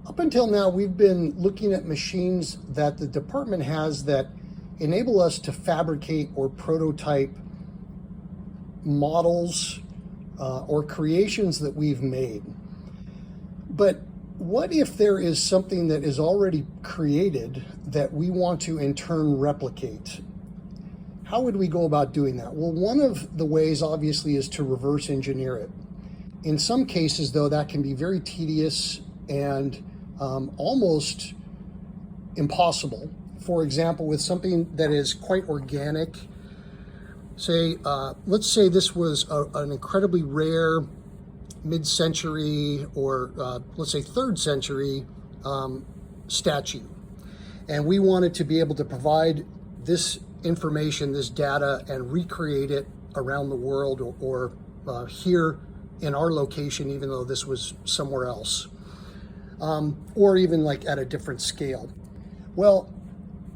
Up until now, we've been looking at machines that the department has that enable us to fabricate or prototype models or creations that we've made. But what if there is something that is already created that we want to in turn replicate? How would we go about doing that? Well, one of the ways obviously is to reverse engineer it. In some cases, though, that can be very tedious and almost impossible. For example, with something that is quite organic, say, let's say this was an incredibly rare mid-century or let's say 3rd century statue. And we wanted to be able to provide this information, this data, and recreate it around the world or here in our location, even though this was somewhere else. Or even like at a different scale. Well,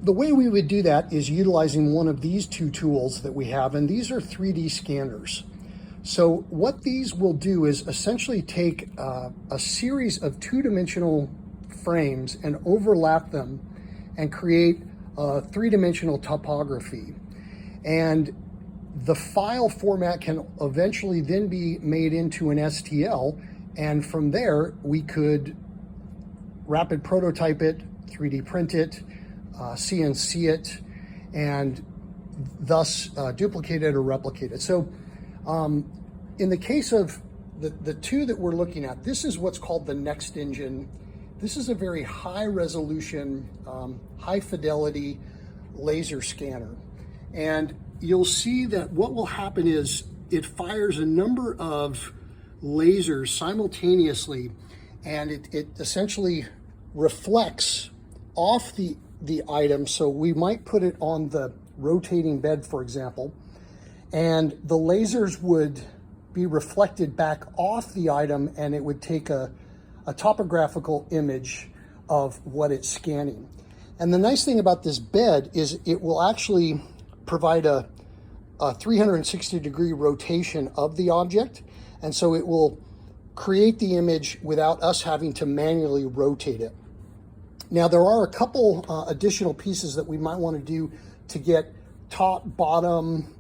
the way we would do that is utilizing one of these two tools that we have, and these are 3D scanners. So what these will do is essentially take a series of 2-dimensional frames and overlap them and create a 3-dimensional topography. And the file format can eventually then be made into an STL, and from there we could rapid prototype it, 3D print it, CNC it, and thus duplicate it or replicate it. So in the case of the two that we're looking at, this is what's called the NextEngine. This is a very high resolution, high fidelity laser scanner. And you'll see that what will happen is it fires a number of lasers simultaneously, and it essentially reflects off the item. So we might put it on the rotating bed, for example, and the lasers would be reflected back off the item, and it would take a topographical image of what it's scanning. And the nice thing about this bed is it will actually provide a 360-degree rotation of the object, and so it will create the image without us having to manually rotate it. Now, there are a couple additional pieces that we might want to do to get top, bottom,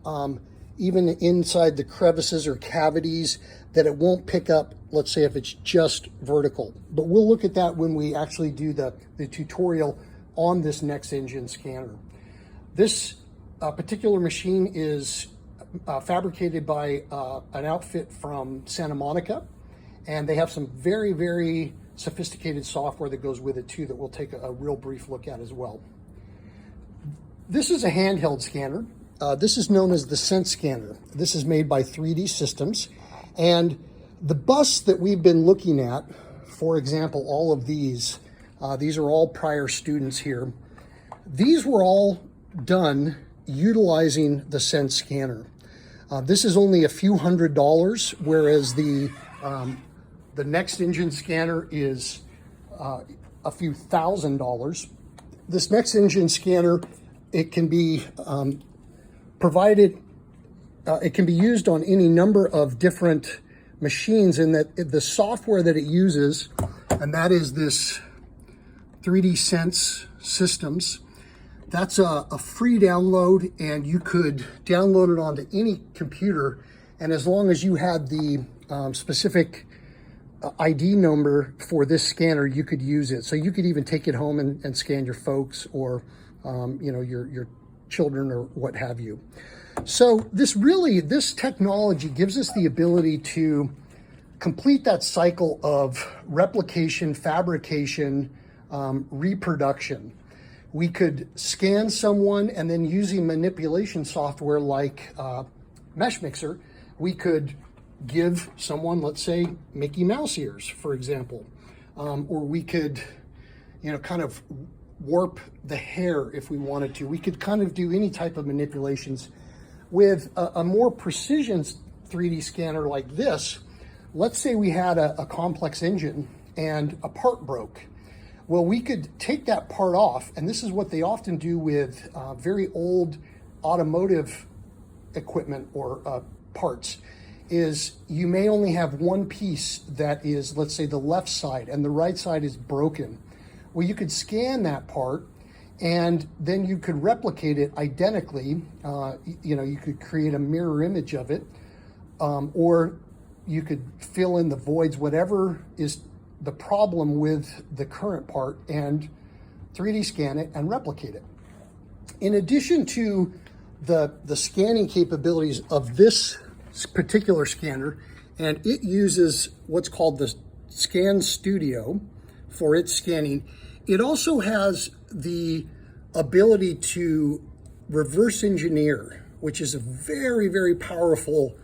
even inside the crevices or cavities that it won't pick up, let's say if it's just vertical. But we'll look at that when we actually do the tutorial on this NextEngine scanner. This particular machine is fabricated by an outfit from Santa Monica, and they have some very, very sophisticated software that goes with it too that we'll take a real brief look at as well. This is a handheld scanner. This is known as the Sense scanner. This is made by 3D Systems, and the busts that we've been looking at, for example, all of these are all prior students here. These were all done utilizing the Sense scanner. This is only a few $100s, whereas the NextEngine scanner is a few $1,000s. This NextEngine scanner, it can be provided, it can be used on any number of different machines, in that the software that it uses, and that is this 3D Sense Systems. That's a free download, and you could download it onto any computer, and as long as you had the specific ID number for this scanner, you could use it. So you could even take it home and scan your folks or your children or what have you. So this technology gives us the ability to complete that cycle of replication, fabrication, reproduction. We could scan someone, and then using manipulation software like Mesh Mixer, we could give someone, let's say, Mickey Mouse ears, for example, or we could, kind of warp the hair if we wanted to. We could kind of do any type of manipulations. With a more precision 3D scanner like this, let's say we had a complex engine and a part broke. Well, we could take that part off, and this is what they often do with very old automotive equipment or parts, is you may only have one piece that is, let's say, the left side and the right side is broken. Well, you could scan that part and then you could replicate it identically. You could create a mirror image of it, or you could fill in the voids, whatever is the problem with the current part, and 3D scan it and replicate it. In addition to the scanning capabilities of this particular scanner, and it uses what's called the Scan Studio for its scanning, it also has the ability to reverse engineer, which is a very, very powerful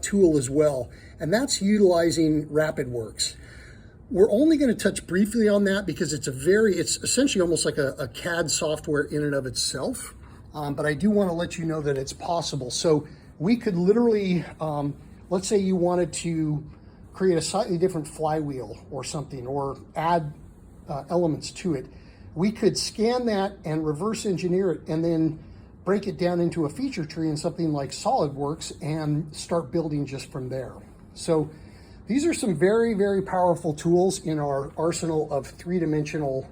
tool as well, and that's utilizing RapidWorks. We're only going to touch briefly on that because it's essentially almost like a CAD software in and of itself, but I do want to let you know that it's possible. So we could literally, let's say you wanted to create a slightly different flywheel or something, or add elements to it. We could scan that and reverse engineer it and then break it down into a feature tree in something like SolidWorks and start building just from there. So these are some very, very powerful tools in our arsenal of three-dimensional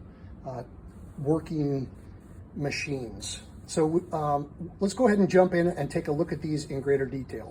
working machines. So let's go ahead and jump in and take a look at these in greater detail.